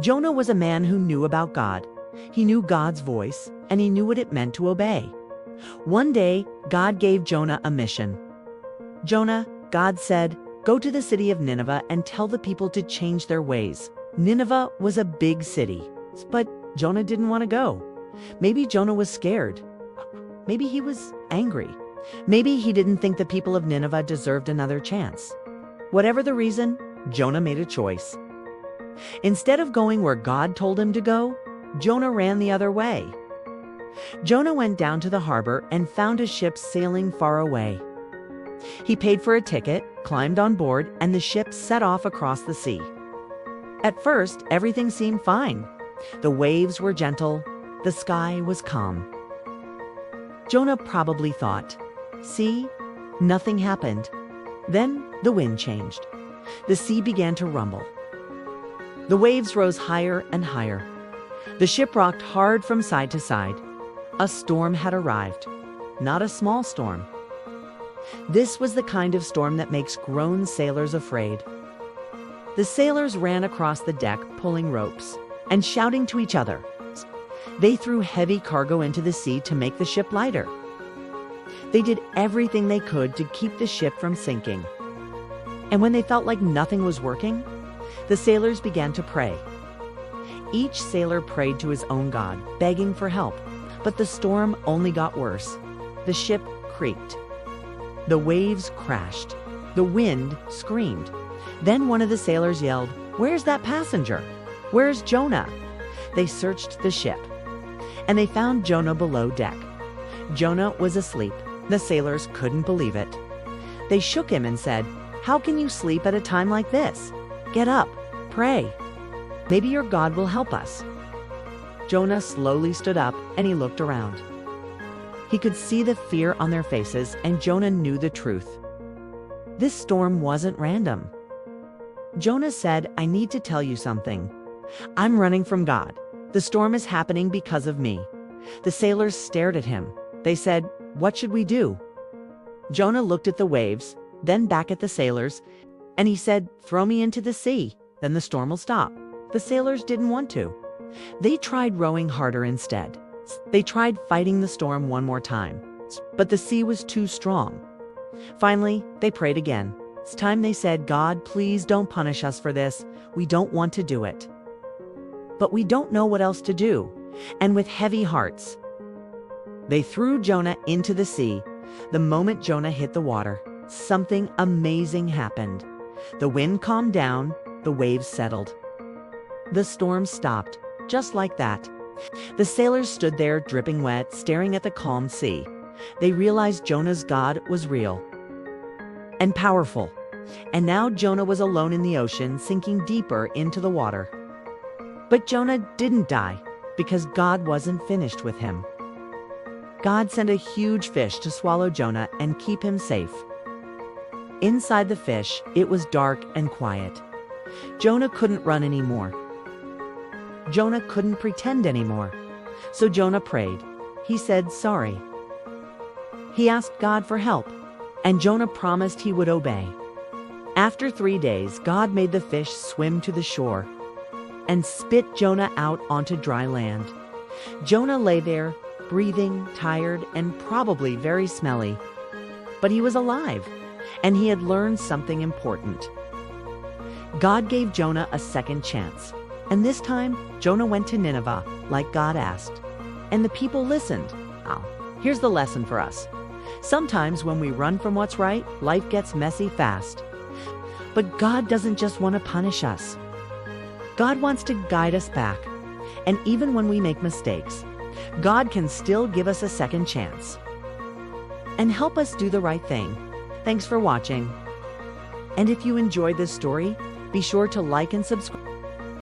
Jonah was a man who knew about God. He knew God's voice, and he knew what it meant to obey. One day, God gave Jonah a mission. "Jonah," God said, "go to the city of Nineveh and tell the people to change their ways." Nineveh was a big city, but Jonah didn't want to go. Maybe Jonah was scared. Maybe he was angry. Maybe he didn't think the people of Nineveh deserved another chance. Whatever the reason, Jonah made a choice. Instead of going where God told him to go, Jonah ran the other way. Jonah went down to the harbor and found a ship sailing far away. He paid for a ticket, climbed on board, and the ship set off across the sea. At first, everything seemed fine. The waves were gentle, the sky was calm. Jonah probably thought, "See, nothing happened." Then the wind changed. The sea began to rumble. The waves rose higher and higher. The ship rocked hard from side to side. A storm had arrived. Not a small storm. This was the kind of storm that makes grown sailors afraid. The sailors ran across the deck, pulling ropes and shouting to each other. They threw heavy cargo into the sea to make the ship lighter. They did everything they could to keep the ship from sinking. And when they felt like nothing was working, the sailors began to pray. Each sailor prayed to his own God, begging for help. But the storm only got worse. The ship creaked. The waves crashed. The wind screamed. Then one of the sailors yelled, "Where's that passenger? Where's Jonah?" They searched the ship, and they found Jonah below deck. Jonah was asleep. The sailors couldn't believe it. They shook him and said, "How can you sleep at a time like this? Get up, pray. Maybe your God will help us." Jonah slowly stood up and he looked around. He could see the fear on their faces, and Jonah knew the truth. This storm wasn't random. Jonah said, "I need to tell you something. I'm running from God. The storm is happening because of me." The sailors stared at him. They said, "What should we do?" Jonah looked at the waves, then back at the sailors, and he said, "Throw me into the sea, then the storm will stop." The sailors didn't want to. They tried rowing harder instead. They tried fighting the storm one more time, but the sea was too strong. Finally, they prayed again. It's time they said, "God, please don't punish us for this. We don't want to do it. But we don't know what else to do." And with heavy hearts, they threw Jonah into the sea. The moment Jonah hit the water, something amazing happened. The wind calmed down, the waves settled. The storm stopped, just like that. The sailors stood there, dripping wet, staring at the calm sea. They realized Jonah's God was real and powerful. And now Jonah was alone in the ocean, sinking deeper into the water. But Jonah didn't die, because God wasn't finished with him. God sent a huge fish to swallow Jonah and keep him safe. Inside the fish, it was dark and quiet. Jonah couldn't run anymore. Jonah couldn't pretend anymore. So Jonah prayed. He said sorry. He asked God for help, and Jonah promised he would obey. After 3 days, God made the fish swim to the shore and spit Jonah out onto dry land. Jonah lay there, breathing, tired, and probably very smelly. But he was alive, and he had learned something important. God gave Jonah a second chance. And this time, Jonah went to Nineveh, like God asked. And the people listened. Now, here's the lesson for us. Sometimes when we run from what's right, life gets messy fast. But God doesn't just want to punish us. God wants to guide us back. And even when we make mistakes, God can still give us a second chance and help us do the right thing. Thanks for watching. And if you enjoyed this story, be sure to like and subscribe.